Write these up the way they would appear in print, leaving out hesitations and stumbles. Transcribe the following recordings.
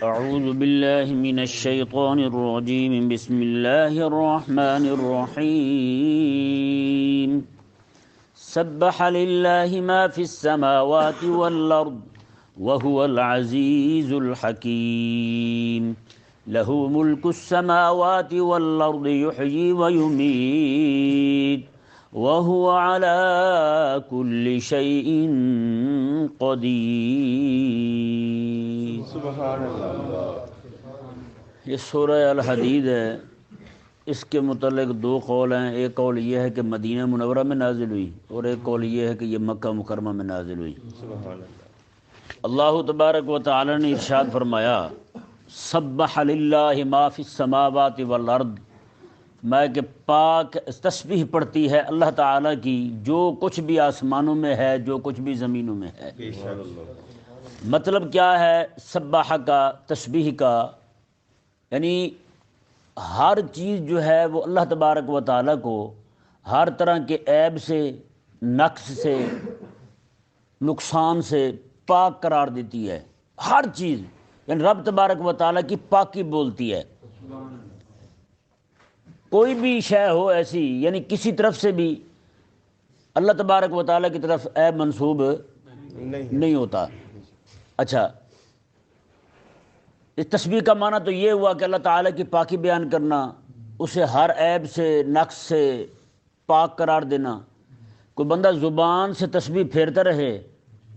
اعوذ باللہ من الشیطان الرجیم بسم اللہ الرحمن الرحیم سبح للہ ما فی السماوات والارض وهو العزیز الحکیم لہ ملک السماوات والارض یحیی ویمیت وهو على كل شيء قدیر۔ سبحان اللہ۔ یہ سورہ الحدید ہے، اس کے متعلق دو قول ہیں۔ ایک قول یہ ہے کہ مدینہ منورہ میں نازل ہوئی، اور ایک قول یہ ہے کہ یہ مکہ مکرمہ میں نازل ہوئی۔ سبحان اللہ۔ اللہ تبارک و تعالی نے ارشاد فرمایا سبح للہ ما فی السماوات والارض، میں کہ پاک تسبیح پڑھتی ہے اللہ تعالیٰ کی جو کچھ بھی آسمانوں میں ہے، جو کچھ بھی زمینوں میں ہے۔ مطلب کیا ہے سبح کا، تسبیح کا؟ یعنی ہر چیز جو ہے وہ اللہ تبارک و تعالیٰ کو ہر طرح کے عیب سے، نقص سے، نقصان سے پاک قرار دیتی ہے۔ ہر چیز یعنی رب تبارک و تعالیٰ کی پاکی بولتی ہے۔ کوئی بھی شے ہو ایسی، یعنی کسی طرف سے بھی اللہ تبارک و تعالیٰ کی طرف عیب منسوب نہیں ہوتا۔ اچھا، اس تسبیح کا معنی تو یہ ہوا کہ اللہ تعالیٰ کی پاکی بیان کرنا، اسے ہر عیب سے، نقص سے پاک قرار دینا۔ کوئی بندہ زبان سے تسبیح پھیرتا رہے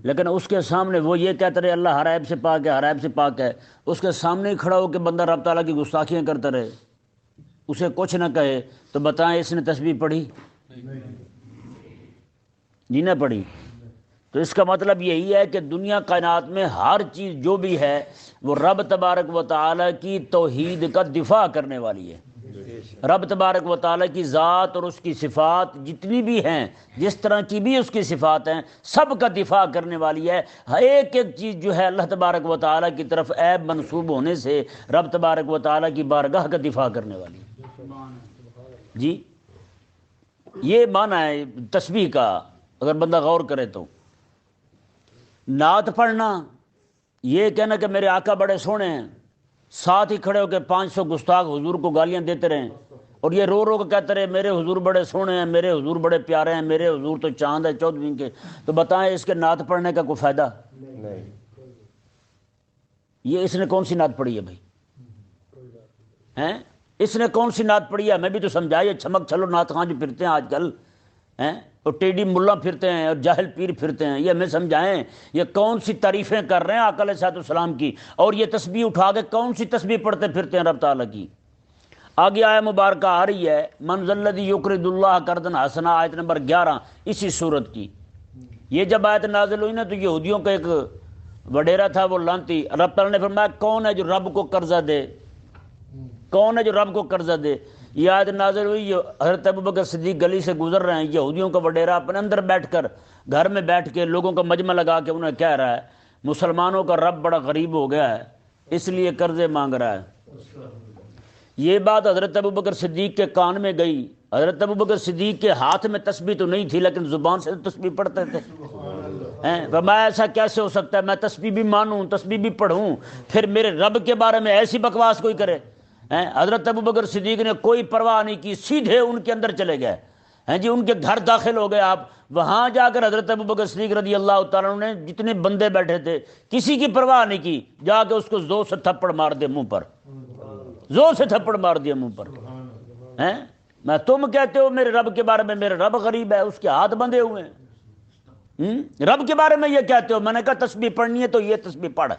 لیکن اس کے سامنے وہ یہ کہتا رہے اللہ ہر عیب سے پاک ہے، ہر عیب سے پاک ہے، اس کے سامنے ہی کھڑا ہو کہ بندہ رب تعالیٰ کی گستاخیاں کرتا رہے، اسے کچھ نہ کہے، تو بتائیں اس نے تسبیح پڑھی؟ جی نہ پڑھی۔ تو اس کا مطلب یہی ہے کہ دنیا کائنات میں ہر چیز جو بھی ہے وہ رب تبارک و تعالیٰ کی توحید کا دفاع کرنے والی ہے۔ رب تبارک و تعالیٰ کی ذات اور اس کی صفات جتنی بھی ہیں، جس طرح کی بھی اس کی صفات ہیں، سب کا دفاع کرنے والی ہے۔ ایک ایک چیز جو ہے اللہ تبارک و تعالیٰ کی طرف عیب منسوب ہونے سے رب تبارک و تعالیٰ کی بارگاہ کا دفاع کرنے والی ہے۔ جی یہ معنی ہے تسبیح کا، اگر بندہ غور کرے تو۔ نعت پڑھنا، یہ کہنا کہ میرے آقا بڑے سونے ہیں، ساتھ ہی کھڑے ہو کے 500 گستاخ حضور کو گالیاں دیتے رہیں، اور یہ رو رو کے کہتے رہے میرے حضور بڑے سونے ہیں، میرے حضور بڑے پیارے ہیں، میرے حضور تو چاند ہے 14ویں کے، تو بتائیں اس کے نعت پڑھنے کا کوئی فائدہ؟ نہیں۔ یہ اس نے کون سی نعت پڑھی ہے بھائی؟ ہیں اس نے کون سی نعت پڑھی ہے؟ ہمیں بھی تو سمجھائے۔ چھمک چھلو نعت خواں جو پھرتے ہیں آج کل، ہیں اور ٹیڈی ملا پھرتے ہیں اور جاہل پیر پھرتے ہیں، یہ ہمیں سمجھائیں یہ کون سی تعریفیں کر رہے ہیں آقا علیہ الصلوۃ والسلام کی، اور یہ تسبیح اٹھا کے کون سی تسبیح پڑھتے پھرتے ہیں رب تعالیٰ کی۔ آگے آیہ مبارکہ آ رہی ہے من ذا الذی یقرض اللہ قرضا حسنا، آیت نمبر 11 اسی صورت کی۔ یہ جب آیت نازل ہوئی نا تو یہودیوں کا ایک وڈیرا تھا، وہ لانتی، رب تعالیٰ نے فرمایا کون ہے جو رب کو قرضہ دے؟ کون ہے جو رب کو قرضہ دے؟ یہ آیت نازل ہوئی، حضرت ابوبکر صدیق گلی سے گزر رہے ہیں، یہودیوں کا وڈیرا اپنے اندر بیٹھ کر، گھر میں بیٹھ کے لوگوں کا مجمع لگا کے انہیں کہہ رہا ہے مسلمانوں کا رب بڑا غریب ہو گیا ہے اس لیے قرضے مانگ رہا ہے۔ یہ بات حضرت ابوبکر صدیق کے کان میں گئی۔ حضرت ابوبکر صدیق کے ہاتھ میں تسبیح تو نہیں تھی لیکن زبان سے تسبیح پڑھتے تھے۔ فرمایا ایسا کیسے ہو سکتا ہے، میں تسبیح بھی مانوں، تسبیح بھی پڑھوں، پھر میرے رب کے بارے میں ایسی بکواس کوئی کرے؟ حضرت ابوبکر صدیق نے کوئی پرواہ نہیں کی، سیدھے ان کے اندر چلے گئے، جی ان کے گھر داخل ہو گئے آپ۔ وہاں جا کر حضرت ابوبکر صدیق رضی اللہ تعالیٰ عنہ نے جتنے بندے بیٹھے تھے کسی کی پرواہ نہیں کی، جا کے اس کو زور سے تھپڑ مار دے منہ پر، زور سے تھپڑ مار دیا منہ پر۔ میں تم کہتے ہو میرے رب کے بارے میں میرے رب غریب ہے، اس کے ہاتھ بندھے ہوئے ہیں، رب کے بارے میں یہ کہتے ہو؟ میں نے کہا تسبیح پڑھنی ہے تو یہ تسبیح پڑھ،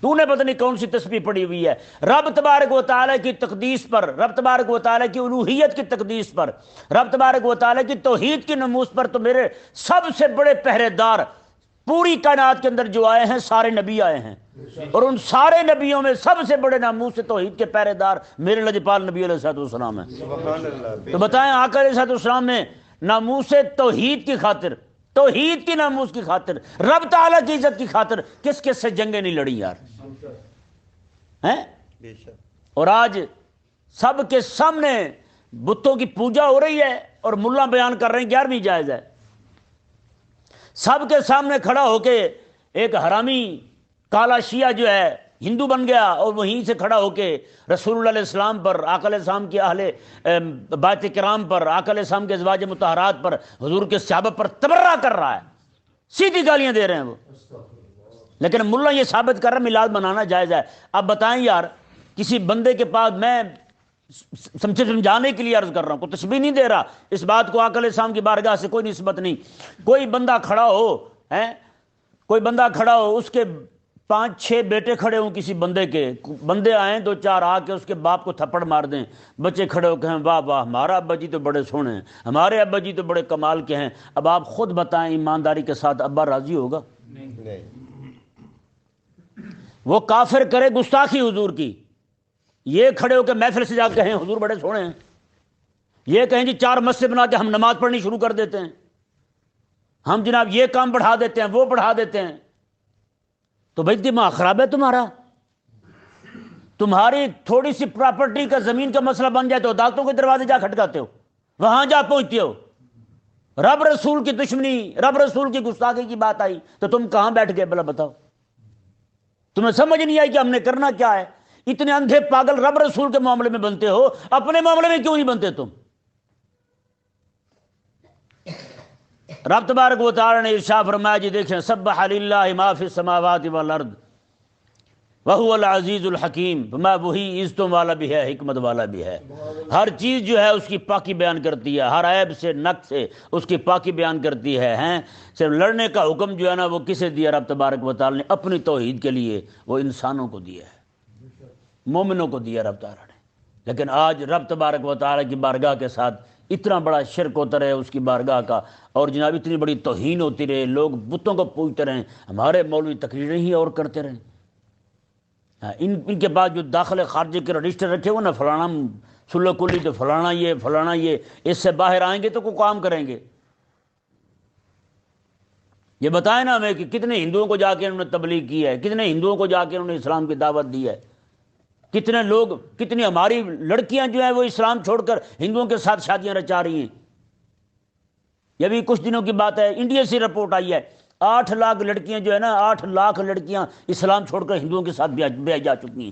تو نے پتہ نہیں کون سی تسبیح پڑھی ہوئی ہے۔ رب تبارک و تعالیٰ کی تقدیس پر، رب تبارک و تعالیٰ کی الوہیت کی تقدیس پر، رب تبارک و تعالیٰ کی توحید کی نموز پر تو میرے سب سے بڑے پہرے دار پوری کائنات کے اندر جو آئے ہیں سارے نبی آئے ہیں، اور ان سارے نبیوں میں سب سے بڑے ناموس سے توحید کے پہرے دار میرے لجپال نبی علیہ الصلوۃ والسلام ہیں۔ تو بتائیں آقا علیہ الصلوۃ والسلام نے ناموس توحید کی خاطر، توحید کی ناموس کی خاطر، رب تعالیٰ کی عزت کی خاطر کس کس سے جنگیں نہیں لڑی یار؟ ہیں؟ اور آج سب کے سامنے بتوں کی پوجا ہو رہی ہے اور ملا بیان کر رہے ہیں 11ویں جائز ہے۔ سب کے سامنے کھڑا ہو کے ایک حرامی کالا شیعہ جو ہے ہندو بن گیا اور وہیں سے کھڑا ہو کے رسول اللہ علیہ السلام پر، آقا علیہ السلام کے اہل بیت کرام پر، آقا علیہ السلام کے ازواج مطہرات پر، حضور کے صحابہ پر تبرہ کر رہا ہے، سیدھی گالیاں دے رہے ہیں وہ. لیکن ملا یہ ثابت کر رہا ہے میلاد منانا جائز ہے. اب بتائیں یار، کسی بندے کے پاس، میں سمجھانے کے لیے عرض کر رہا ہوں، کوئی تشبیہ نہیں دے رہا، اس بات کو آقا علیہ السلام کی بارگاہ سے کوئی نسبت نہیں. کوئی بندہ کھڑا ہو، کوئی بندہ کھڑا ہو، اس کے 5-6 بیٹے کھڑے ہوں کسی بندے کے، بندے آئیں 2-4 آ کے اس کے باپ کو تھپڑ مار دیں، بچے کھڑے ہو کہیں واہ واہ ہمارا ابا جی تو بڑے سونے ہیں، ہمارے ابا جی تو بڑے کمال کے ہیں. اب آپ خود بتائیں ایمانداری کے ساتھ، ابا راضی ہوگا؟ نہیں. وہ کافر کرے گستاخی حضور کی، یہ کھڑے ہو کے محفل سے جا کے کہیں حضور بڑے سونے ہیں، یہ کہیں جی 4 مسجد بنا کے ہم نماز پڑھنی شروع کر دیتے ہیں، ہم جناب یہ کام بڑھا دیتے ہیں، وہ بڑھا دیتے ہیں. تو بھائی دماغ خراب ہے تمہارا. تمہاری تھوڑی سی پراپرٹی کا، زمین کا مسئلہ بن جائے تو عدالتوں کے دروازے جا کھٹکاتے ہو، وہاں جا پہنچتے ہو. رب رسول کی دشمنی، رب رسول کی گستاخی کی بات آئی تو تم کہاں بیٹھ گئے بلا بتاؤ؟ تمہیں سمجھ نہیں آئی کہ ہم نے کرنا کیا ہے؟ اتنے اندھے پاگل رب رسول کے معاملے میں بنتے ہو، اپنے معاملے میں کیوں نہیں بنتے تم؟ رب تبارک و تعالی نے ارشاد فرمایا، جی دیکھیں، سبح للہ ما فی السماوات والارض وہو العزیز الحکیم. وہی عزتوں والا بھی ہے، حکمت والا بھی ہے. ہر چیز جو ہے اس کی پاکی بیان کرتی ہے، ہر عیب سے، نقص سے اس کی پاکی بیان کرتی ہے. صرف لڑنے کا حکم جو ہے نا وہ کسے دیا؟ رب تبارک و تعالی نے اپنی توحید کے لیے، وہ انسانوں کو دیا ہے، مومنوں کو دیا رب تعالی نے. لیکن آج رب تبارک و تعالی کی بارگاہ کے ساتھ اتنا بڑا شرک ہوتا رہے اس کی بارگاہ کا، اور جناب اتنی بڑی توہین ہوتی رہے، لوگ بتوں کو پوجتے رہیں، ہمارے مولوی تقریریں ہی اور کرتے رہیں. ان کے بعد جو داخل خارجے کے رجسٹر رکھے ہوئے نا، فلانا سلو کلی تو فلانا یہ، اس سے باہر آئیں گے تو کوئی کام کریں گے؟ یہ بتائیں نا ہمیں کہ کتنے ہندوؤں کو جا کے انہوں نے تبلیغ کی ہے، کتنے ہندوؤں کو جا کے انہوں نے اسلام کی دعوت دی ہے، کتنے لوگ، کتنی ہماری لڑکیاں جو ہیں وہ اسلام چھوڑ کر ہندوؤں کے ساتھ شادیاں رچا رہی ہیں. یہ بھی کچھ دنوں کی بات ہے، انڈیا سے رپورٹ آئی ہے، 8 لاکھ لڑکیاں جو ہے نا، 8 لاکھ لڑکیاں اسلام چھوڑ کر ہندوؤں کے ساتھ بیاہ جا چکی ہیں.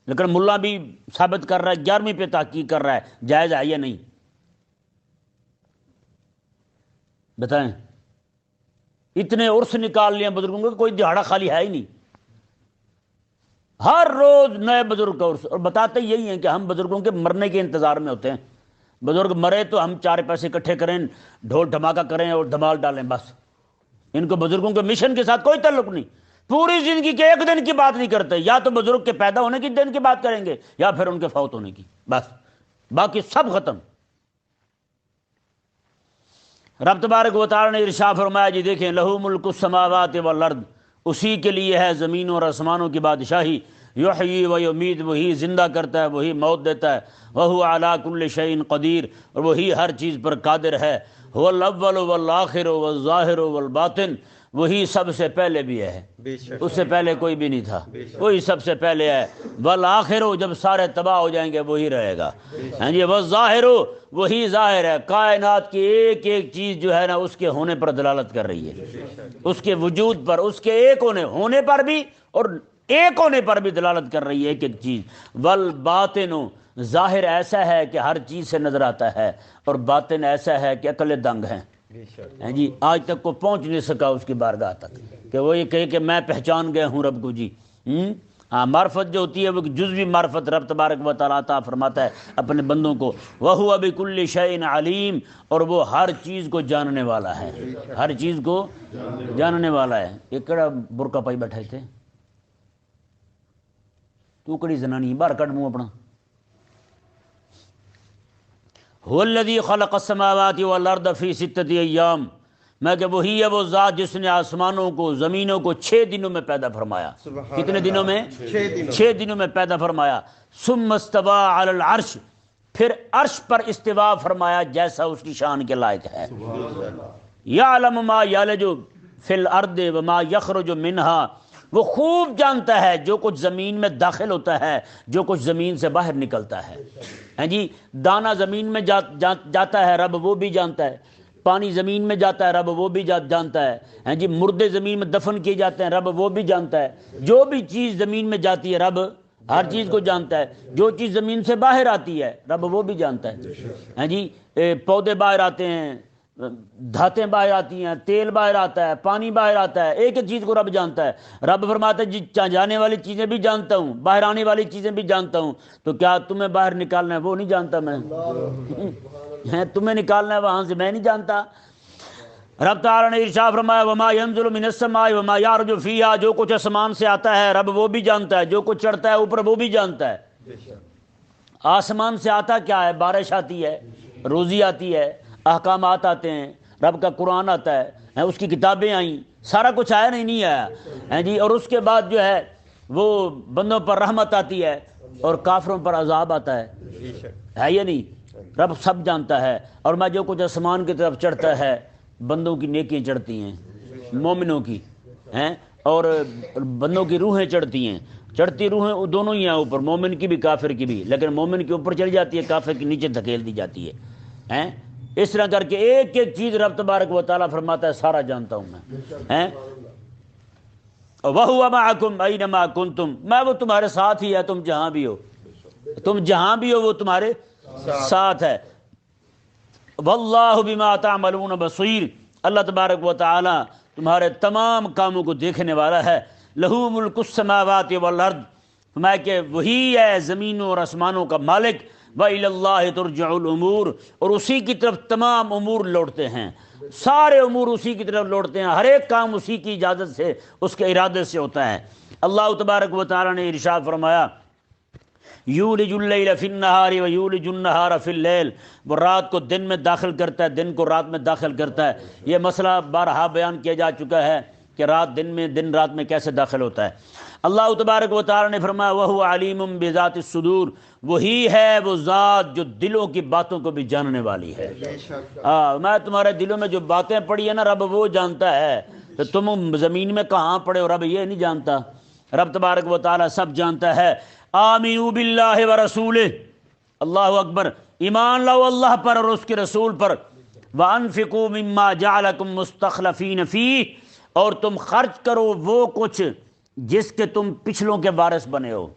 لیکن ملا بھی ثابت کر رہا ہے، 11ویں پہ تحقیق کر رہا ہے جائز ہے یا نہیں. بتائیں، اتنے عرس نکال لیے بزرگوں کے، کوئی دہاڑا خالی ہے ہی نہیں، ہر روز نئے بزرگ کا عرس. اور بتاتے یہی ہیں کہ ہم بزرگوں کے مرنے کے انتظار میں ہوتے ہیں، بزرگ مرے تو ہم 4 پیسے اکٹھے کریں، ڈھول دھماکہ کریں اور دھمال ڈالیں، بس. ان کو بزرگوں کے مشن کے ساتھ کوئی تعلق نہیں. پوری زندگی کے 1 دن کی بات نہیں کرتے، یا تو بزرگ کے پیدا ہونے کی دن کی بات کریں گے یا پھر ان کے فوت ہونے کی، بس، باقی سب ختم. رب تبارک و تعالی نے ارشاد فرمایا، جی دیکھیں، لہو ملک السماوات والارض، اسی کے لیے ہے زمینوں اور آسمانوں کی بادشاہی. یحیی و یمیت، وہی زندہ کرتا ہے، وہی موت دیتا ہے. وہو علی کل شیء قدیر، اور وہی ہر چیز پر قادر ہے. هو الاول والآخر والظاہر والباطن، وہی سب سے پہلے بھی ہے، اس سے پہلے کوئی بھی نہیں تھا، وہی سب سے پہلے ہے. والآخر، جب سارے تباہ ہو جائیں گے وہی رہے گا. ہاں جی، والظاہر، وہی ظاہر ہے. کائنات کی ایک ایک چیز جو ہے نا اس کے ہونے پر دلالت کر رہی ہے، اس کے وجود پر، اس کے ایک ہونے پر بھی اور ایک ہونے پر بھی دلالت کر رہی ہے ایک ایک چیز. والباطن، ظاہر ایسا ہے کہ ہر چیز سے نظر آتا ہے، اور باطن ایسا ہے کہ عقلیں دنگ ہیں. جی آج تک کو پہنچ نہیں سکا اس کی بارگاہ تک کہ وہ یہ کہے کہ میں پہچان گیا ہوں رب کو. جی ہاں، معرفت جو ہوتی ہے وہ جزوی معرفت رب تبارک و تعالیٰ عطا فرماتا ہے اپنے بندوں کو. وَهُوَ بِكُلِّ شَيْءٍ عَلِيمٌ، اور وہ ہر چیز کو جاننے والا ہے، ہر چیز کو جاننے والا ہے. یہ کڑا برقع پائی بیٹھے تھے، تو کڑی زنانی باہر کٹ منہ اپنا. هو الذی خلق السماوات والارض فی 6 ایام، میں کہ وہی ہے وہ ذات جس نے آسمانوں کو، زمینوں کو 6 دنوں میں پیدا فرمایا. کتنے دنوں میں؟ 6 دنوں میں پیدا فرمایا. ثم استوى علی العرش، پھر عرش پر استوا فرمایا جیسا اس کی شان کے لائق ہے. یعلم ما یلج فی الارض وما یخرج منہا، وہ خوب جانتا ہے جو کچھ زمین میں داخل ہوتا ہے، جو کچھ زمین سے باہر نکلتا ہے. ہاں جی، دانہ زمین میں جاتا ہے رب وہ بھی جانتا ہے، پانی زمین میں جاتا ہے رب وہ بھی جانتا ہے، ہیں جی مردے زمین میں دفن کیے جاتے ہیں رب وہ بھی جانتا ہے، جو بھی چیز زمین میں جاتی ہے رب ہر چیز کو جانتا ہے، جو چیز زمین سے باہر آتی ہے رب وہ بھی جانتا ہے، ہیں جی پودے باہر آتے ہیں، دھاتیں باہر آتی ہیں، تیل باہر آتا ہے، پانی باہر آتا ہے، ایک ایک چیز کو رب جانتا ہے۔ رب فرماتا ہے جی جانے والی چیزیں بھی جانتا ہوں، باہر آنے والی چیزیں بھی جانتا ہوں، تو کیا تمہیں باہر نکالنا ہے وہ نہیں جانتا میں؟ تمہیں نکالنا ہے وہاں سے میں نہیں جانتا؟ رب تعالیٰ نے ارشاد فرمایا وما ينزل من السماء وما يعرج فيها، جو کچھ آسمان سے آتا ہے رب وہ بھی جانتا ہے، جو کچھ چڑھتا ہے اوپر وہ بھی جانتا ہے۔ آسمان سے آتا کیا ہے؟ بارش آتی ہے، روزی آتی ہے، احکامات آتے ہیں، رب کا قرآن آتا ہے، اس کی کتابیں آئیں، سارا کچھ آیا نہیں آیا ہے جی، اور اس کے بعد جو ہے وہ بندوں پر رحمت آتی ہے اور کافروں پر عذاب آتا ہے یا نہیں؟ رب سب جانتا ہے۔ اور میں جو کچھ آسمان کی طرف چڑھتا ہے بندوں کی نیکیاں چڑھتی ہیں، مومنوں کی ہیں، اور بندوں کی روحیں چڑھتی ہیں، چڑھتی روحیں دونوں ہی ہیں اوپر، مومن کی بھی کافر کی بھی، لیکن مومن کے اوپر چلی جاتی ہے، کافر کے نیچے دھکیل دی جاتی ہے۔ اس طرح کر کے ایک ایک چیز رب تبارک و تعالیٰ فرماتا ہے سارا جانتا ہوں میں۔ وَهُوَ مَعَكُمْ أَيْنَمَا كُنْتُمْ، میں وہ تمہارے ساتھ ہی ہے، تم جہاں بھی ہو، تم جہاں بھی ہو وہ تمہارے ساتھ ہے۔ واللہ بما تعملون بصیر، اللہ تبارک و تعالی تمہارے تمام کاموں کو دیکھنے والا ہے۔ لہو ملک السماوات والارض، فرمایا کہ وہی ہے زمینوں اور آسمانوں کا مالک۔ وإلی اللہ ترجع الامور، اور اسی کی طرف تمام امور لوٹتے ہیں، سارے امور اسی کی طرف لوٹتے ہیں، ہر ایک کام اسی کی اجازت سے اس کے ارادے سے ہوتا ہے۔ اللہ تبارک و تعالی نے ارشاد فرمایا یولج اللیل فی النہار ویولج النہار فی اللیل، وہ رات کو دن میں داخل کرتا ہے، دن کو رات میں داخل کرتا ہے۔ یہ مسئلہ بارہا بیان کیا جا چکا ہے کہ رات دن میں، دن رات میں کیسے داخل ہوتا ہے۔ اللہ تبارک و تعالی نے فرمایا وَهُوَ عَلِيمٌ بِذَاتِ الصُّدُورِ، وہی ہے وہ ذات جو دلوں کی باتوں کو بھی جاننے والی ہے۔ میں تمہارے دلوں میں جو باتیں پڑی ہیں نا رب وہ جانتا ہے، تو تم زمین میں کہاں پڑے ہو رب یہ نہیں جانتا؟ رب تبارک و تعالی سب جانتا ہے۔ آمینوا باللہ ورسولہ، اللہ اکبر، ایمان لاؤ اللہ پر اور اس کے رسول پر۔ وانفقوا مما جعلکم مستخلفین فیہ، اور تم خرچ کرو وہ کچھ جس کے تم پچھلوں کے وارث بنے ہو،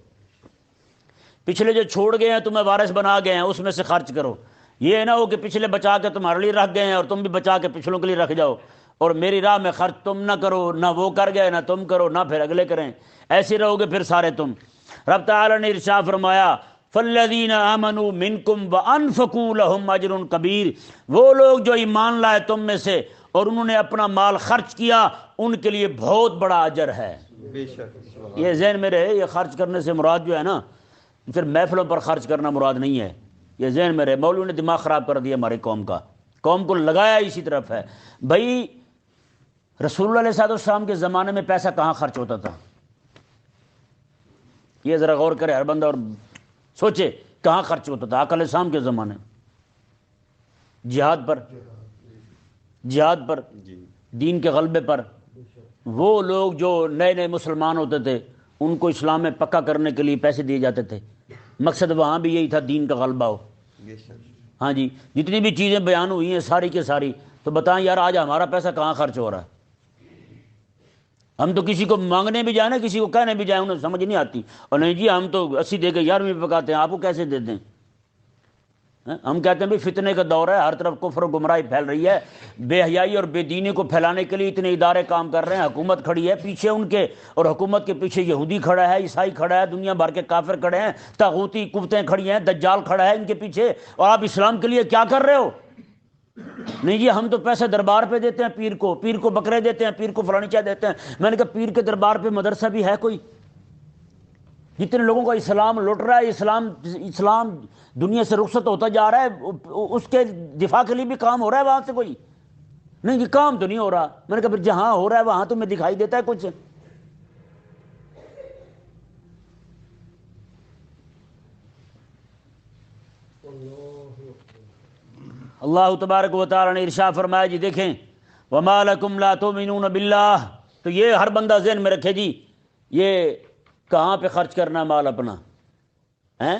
پچھلے جو چھوڑ گئے ہیں تمہیں وارث بنا گئے ہیں اس میں سے خرچ کرو۔ یہ نہ ہو کہ پچھلے بچا کے تمہارے لیے رکھ گئے ہیں اور تم بھی بچا کے پچھلوں کے لیے رکھ جاؤ، اور میری راہ میں خرچ تم نہ کرو، نہ وہ کر گئے نہ تم کرو، نہ پھر اگلے کریں، ایسے رہو گے پھر سارے تم۔ رب تعالی نے ارشاد فرمایا فالذین آمنوا منکم وانفقوا لهم اجر کبیر، وہ لوگ جو ایمان لائے تم میں سے اور انہوں نے اپنا مال خرچ کیا ان کے لیے بہت بڑا اجر ہے۔ یہ ذہن میں رہے، یہ خرچ کرنے سے مراد جو ہے نا پھر محفلوں پر خرچ کرنا مراد نہیں ہے، یہ ذہن میں رہے۔ مولوی نے دماغ خراب کر دیا ہماری قوم کا، قوم کو لگایا اسی طرف ہے۔ بھائی رسول اللہ علیہ السلام کے زمانے میں پیسہ کہاں خرچ ہوتا تھا؟ یہ ذرا غور کرے ہر بندہ اور سوچے کہاں خرچ ہوتا تھا آقا علیہ السلام کے زمانے میں؟ جہاد پر، جہاد پر، دین کے غلبے پر۔ وہ لوگ جو نئے نئے مسلمان ہوتے تھے ان کو اسلام میں پکا کرنے کے لیے پیسے دیے جاتے تھے، مقصد وہاں بھی یہی تھا دین کا غلبہ ہو۔ ہاں جی، جتنی بھی چیزیں بیان ہوئی ہیں ساری کے ساری، تو بتائیں یار آج ہمارا پیسہ کہاں خرچ ہو رہا ہے؟ ہم تو کسی کو مانگنے بھی جائیں نا، کسی کو کہنے بھی جائیں، انہیں سمجھ نہیں آتی، اور نہیں جی ہم تو 80 دے کے 11ویں پکاتے ہیں، آپ کو کیسے دے دیں؟ ہم کہتے ہیں بھی فتنے کا دور ہے، ہر طرف کفر و گمراہی پھیل رہی ہے، بے حیائی اور بے دینی کو پھیلانے کے لیے اتنے ادارے کام کر رہے ہیں، حکومت کھڑی ہے پیچھے ان کے، اور حکومت کے پیچھے یہودی کھڑا ہے، عیسائی کھڑا ہے، دنیا بھر کے کافر کھڑے ہیں، طاغوتی قوتیں کھڑی ہیں، دجال کھڑا ہے ان کے پیچھے، اور آپ اسلام کے لیے کیا کر رہے ہو؟ نہیں جی ہم تو پیسے دربار پہ دیتے ہیں، پیر کو بکرے دیتے ہیں، پیر کو فلانی چیز دیتے ہیں۔ میں نے کہا پیر کے دربار پہ مدرسہ بھی ہے کوئی؟ جتنے لوگوں کا اسلام لٹ رہا ہے، اسلام دنیا سے رخصت ہوتا جا رہا ہے، اس کے دفاع کے لیے بھی کام ہو رہا ہے وہاں سے کوئی؟ نہیں جی کام تو نہیں ہو رہا۔ میں نے کہا پھر جہاں ہو رہا ہے وہاں تمہیں دکھائی دیتا ہے کچھ؟ اللہ تبارک و تعالی نے ارشاد فرمایا جی دیکھیں وما لکم لا تؤمنون باللہ، تو یہ ہر بندہ ذہن میں رکھے جی یہ کہاں پہ خرچ کرنا مال اپنا ہیں،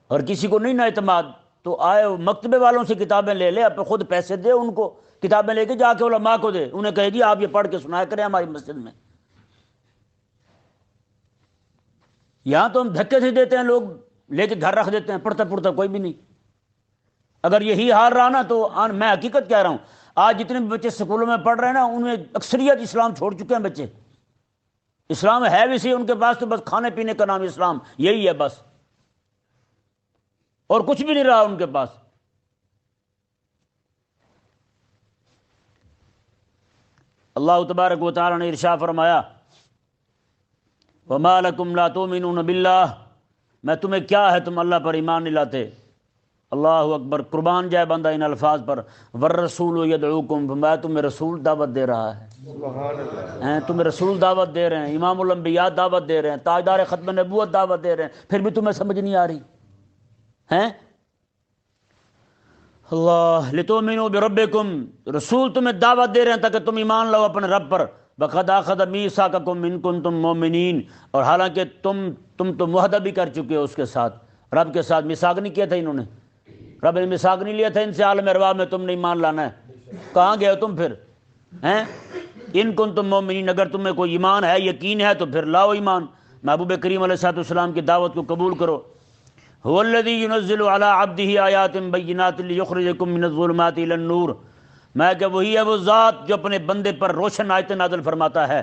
اور کسی کو نہیں نا اعتماد تو آئے مکتبے والوں سے کتابیں لے لے، اب خود پیسے دے ان کو کتابیں لے کے جا کے علماء کو دے، انہیں کہے گی آپ یہ پڑھ کے سنایا کریں ہماری مسجد میں۔ یہاں تو ہم دھکے سے دیتے ہیں، لوگ لے کے گھر رکھ دیتے ہیں، پڑھتا پڑھتا کوئی بھی نہیں۔ اگر یہی حال رہا نا تو میں حقیقت کہہ رہا ہوں، آج جتنے بھی بچے اسکولوں میں پڑھ رہے ہیں نا، ان میں اکثریت اسلام چھوڑ چکے ہیں بچے۔ اسلام ہے بھی صحیح، ان کے پاس تو بس کھانے پینے کا نام اسلام یہی ہے بس، اور کچھ بھی نہیں رہا ان کے پاس۔ اللہ تبارک و تعالی نے ارشاد فرمایا وَمَا لَكُمْ لَا تُؤْمِنُونَ بِاللَّهِ، میں تمہیں کیا ہے تم اللہ پر ایمان نہیں لاتے۔ اللہ اکبر، قربان جائے بندہ ان الفاظ پر۔ وَالرَّسُولُ يَدْعُوكُمْ، فرمایا تمہیں رسول دعوت دے رہا ہے، سبحان اللہ، تمہیں رسول دعوت دے رہے ہیں، امام الانبیاء دعوت دے رہے ہیں، تاجدار ختم نبوت دعوت دے رہے ہیں، پھر بھی تمہیں سمجھ نہیں آ رہی ہیں؟ اللہ لِتُؤْمِنُوا بِرَبِّكُمْ، رسول تمہیں دعوت دے رہے ہیں تاکہ تم ایمان لاؤ اپنے رب پر۔ وَقَدْ أَخَذَ مِيثَاقَكُمْ إِن كُنتُم مُؤْمِنِينَ، اور حالانکہ تم تو معاہدہ بھی کر چکے ہو اس کے ساتھ، رب کے ساتھ میثاق نہیں کیا تھا انہوں نے، رب نے میثاق نہیں لیا تھا ان سے عالم ارواح میں تم نے ایمان لانا ہے۔ کہاں گئے ہو تم پھر ہیں؟ ان کنتم مؤمنین، اگر تمہیں کوئی ایمان ہے، یقین ہے تو پھر لاؤ ایمان، محبوب کریم علیہ السلام کی دعوت کو قبول کرو۔ هو الذی ينزل على عبده آیات بینات لیخرجکم من الظلمات الى النور، میں کہ وہی ہے وہ ذات جو اپنے بندے پر روشن آیتیں نازل فرماتا ہے،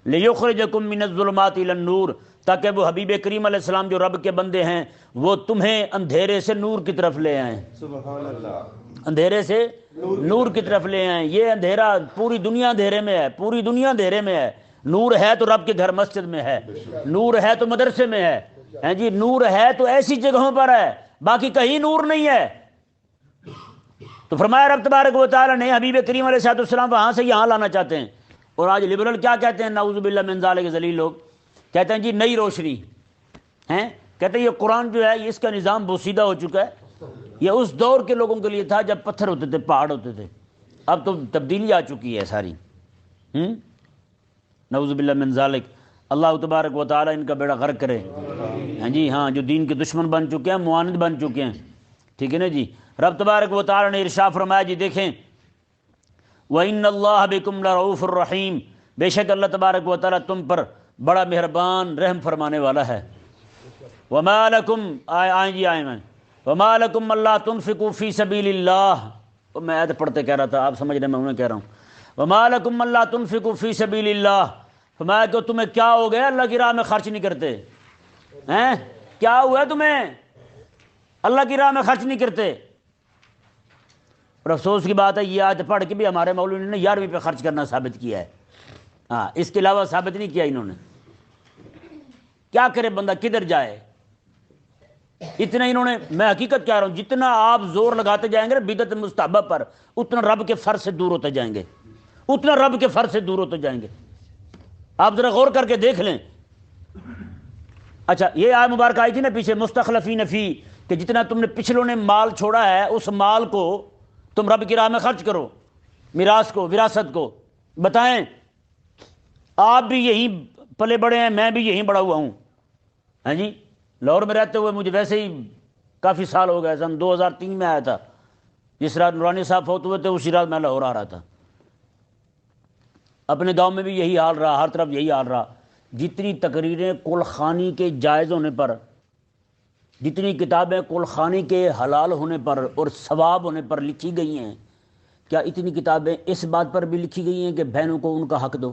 لیخرجکم من الظلمات الى النور، تاکہ وہ حبیب کریم علیہ السلام جو رب کے بندے ہیں وہ تمہیں اندھیرے سے نور کی طرف لے آئیں، سبحان اللہ، اندھیرے سے نور کی طرف لے آئیں۔ یہ اندھیرا پوری دنیا اندھیرے میں ہے، پوری دنیا اندھیرے میں ہے۔ نور ہے تو رب کے گھر مسجد میں ہے، نور ہے تو مدرسے میں ہے جی، نور ہے تو ایسی جگہوں پر ہے، باقی کہیں نور نہیں ہے۔ تو فرمایا رب تبارک و تعالی نے حبیب کریم علیہ السلام وہاں سے یہاں لانا چاہتے ہیں۔ اور آج لبرل کیا کہتے ہیں، نعوذ باللہ من ذالک، ذلیل لوگ کہتے ہیں جی نئی روشنی ہیں، کہتے ہیں یہ قرآن جو ہے اس کا نظام بوسیدہ ہو چکا ہے، یہ اس دور کے لوگوں کے لیے تھا جب پتھر ہوتے تھے، پہاڑ ہوتے تھے، اب تو تبدیلی آ چکی ہے ساری۔ نعوذ باللہ من ذالک، اللہ تبارک و تعالی ان کا بیڑا غرق کرے۔ ہاں جی، ہاں جو دین کے دشمن بن چکے ہیں، معاند بن چکے ہیں، ٹھیک ہے نا جی۔ رب تبارک و تعالی نے ارشاد فرمایا جی دیکھیں وَإِنَّ اللَّهَ بِكُمْ لَرَؤُوفٌ الرَّحِيمٌ، بے شک اللہ تبارک و تعالی تم پر بڑا مہربان رحم فرمانے والا ہے۔ وَمَا لَكُمْ، آئیں جی آئیں، وَمَا لَكُمْ أَلَّا تُنْفِقُوا فِي سَبِيلِ اللَّهِ، میں آیت پڑھتے کہہ رہا تھا، آپ سمجھ رہے ہیں، میں انہیں کہہ رہا ہوں۔ وَمَا لَكُمْ أَلَّا تُنْفِقُوا فِي سَبِيلِ اللَّهِ، فرمایا کہ تمہیں کیا ہو گیا اللہ کی راہ میں خرچ نہیں کرتے ہیں؟ کیا ہوا تمہیں اللہ کی راہ میں خرچ نہیں کرتے؟ اور افسوس کی بات ہے یہ آیت پڑھ کے بھی ہمارے مولوی نے 11ویں پہ خرچ کرنا ثابت کیا ہے، ہاں اس کے علاوہ ثابت نہیں کیا انہوں نے۔ کیا کرے بندہ، کدھر جائے؟ اتنا انہوں نے، میں حقیقت کہہ رہا ہوں، جتنا آپ زور لگاتے جائیں گے بدعت مستحبہ پر، اتنا رب کے فرض سے دور ہوتے جائیں گے، اتنا رب کے فرض سے دور ہوتے جائیں گے۔ آپ ذرا غور کر کے دیکھ لیں۔ اچھا یہ آیت مبارکہ آئی تھی نا پیچھے، مستخلفین فی، کہ جتنا تم نے پچھلوں نے مال چھوڑا ہے اس مال کو تم رب کی راہ میں خرچ کرو، میراث کو، وراثت کو۔ بتائیں آپ بھی یہیں پلے بڑے ہیں، میں بھی یہیں بڑا ہوا ہوں، ہاں جی، لاہور میں رہتے ہوئے مجھے ویسے ہی کافی سال ہو گئے، سن 2003 میں آیا تھا، جس رات نورانی صاحب فوت ہوئے تھے اسی رات میں لاہور آ رہا تھا۔ اپنے گاؤں میں بھی یہی حال رہا، ہر طرف یہی حال رہا۔ جتنی تقریریں کل خانی کے جائز ہونے پر، جتنی کتابیں کل خانی کے حلال ہونے پر اور ثواب ہونے پر لکھی گئی ہیں، کیا اتنی کتابیں اس بات پر بھی لکھی گئی ہیں کہ بہنوں کو ان کا حق دو؟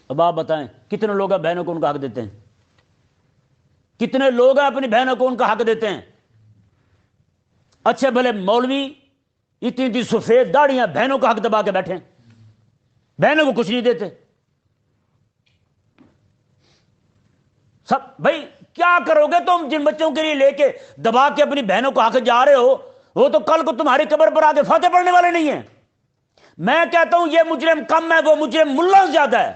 اب آپ بتائیں کتنے لوگ ہیں بہنوں کو ان کا حق دیتے ہیں؟ کتنے لوگ ہیں اپنی بہنوں کو ان کا حق دیتے ہیں؟ اچھے بھلے مولوی اتنی سفید داڑیاں بہنوں کا حق دبا کے بیٹھے، بہنوں کو کچھ نہیں دیتے۔ سب بھائی کیا کرو گے تم جن بچوں کے لیے لے کے دبا کے اپنی بہنوں کو حق جا رہے ہو، وہ تو کل کو تمہاری قبر پر آگے فاتح پڑھنے والے نہیں ہیں۔ میں کہتا ہوں یہ مجرم کم ہے، وہ مجرم ملا زیادہ ہے۔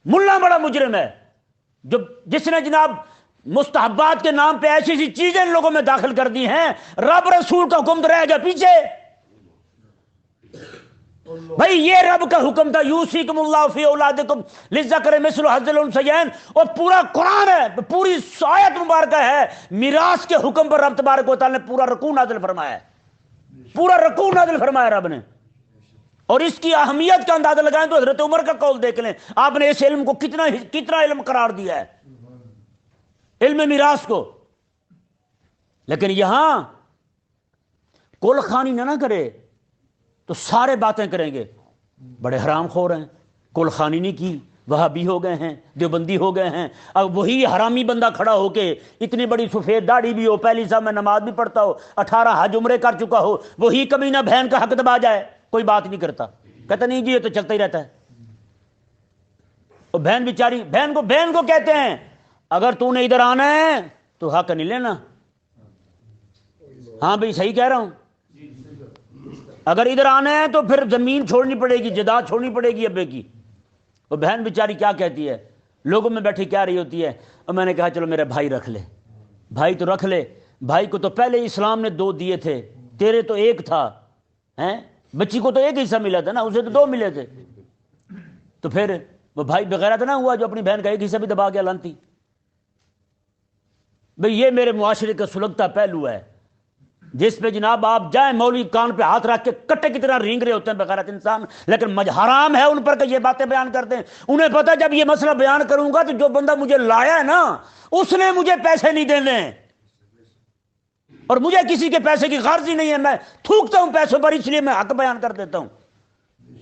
ملا بڑا مجرم ہے جو جس نے جناب مستحبات کے نام پہ ایسی ایسی چیزیں ان لوگوں میں داخل کر دی ہیں، رب رسول کا حکم تو رہ گیا پیچھے۔ بھائی یہ رب کا حکم تھا، یوصیکم اللہ فی اولادکم للذکر مثل حظ الانثیین، اور پورا قرآن ہے، پوری آیت مبارکہ ہے میراث کے حکم پر رب تبارک و تعالی نے پورا رکوع نازل فرمایا ہے، پورا رکوع نازل فرمایا رب نے۔ اور اس کی اہمیت کا اندازہ لگائیں تو حضرت عمر کا قول دیکھ لیں، آپ نے اس علم کو کتنا علم قرار دیا ہے، علم میراث کو۔ لیکن یہاں کل خانی نہ کرے تو سارے باتیں کریں گے، بڑے حرام خور ہیں، کل خانی نہیں کی، وہابی ہو گئے ہیں، دیوبندی ہو گئے ہیں۔ اب وہی حرامی بندہ کھڑا ہو کے اتنی بڑی سفید داڑھی بھی ہو، پہلی صاحب میں نماز بھی پڑھتا ہو، 18 حج عمرے کر چکا ہو، وہی کبھی نہ بہن کا حق دبا جائے، کوئی بات نہیں کرتا، کہتا نہیں جی یہ تو چلتا ہی رہتا ہے۔ اور بہن بیچاری، بہن کو کہتے ہیں اگر تو نے ادھر آنا ہے تو حق نہیں لینا۔ ہاں بھائی صحیح کہہ رہا ہوں، اگر ادھر آنا ہے تو پھر زمین چھوڑنی پڑے گی، جائیداد چھوڑنی پڑے گی ابے کی۔ وہ بہن بیچاری کیا کہتی ہے، لوگوں میں بیٹھی کہہ رہی ہوتی ہے، اور میں نے کہا چلو میرا بھائی رکھ لے، بھائی تو رکھ لے، بھائی کو تو پہلے اسلام نے 2 دیے تھے، تیرے تو 1 تھا، ہیں بچی کو تو 1 حصہ ملا تھا نا، اسے تو 2 ملے تھے، تو پھر وہ بھائی بغیرت نہ ہوا جو اپنی بہن کا 1 حصہ بھی دبا کے لانتی۔ بھئی یہ میرے معاشرے کا سلگتا پہلو ہے جس پہ جناب آپ جائیں مولوی کان پہ ہاتھ رکھ کے کٹے کی طرح رینگ رہے ہوتے ہیں بغیرت انسان، لیکن حرام ہے ان پر کہ یہ باتیں بیان کرتے ہیں۔ انہیں پتہ جب یہ مسئلہ بیان کروں گا تو جو بندہ مجھے لایا ہے نا اس نے مجھے پیسے نہیں دینے، اور مجھے کسی کے پیسے کی غرض ہی نہیں ہے، میں تھوکتا ہوں پیسوں پر، اس لیے میں حق بیان کر دیتا ہوں۔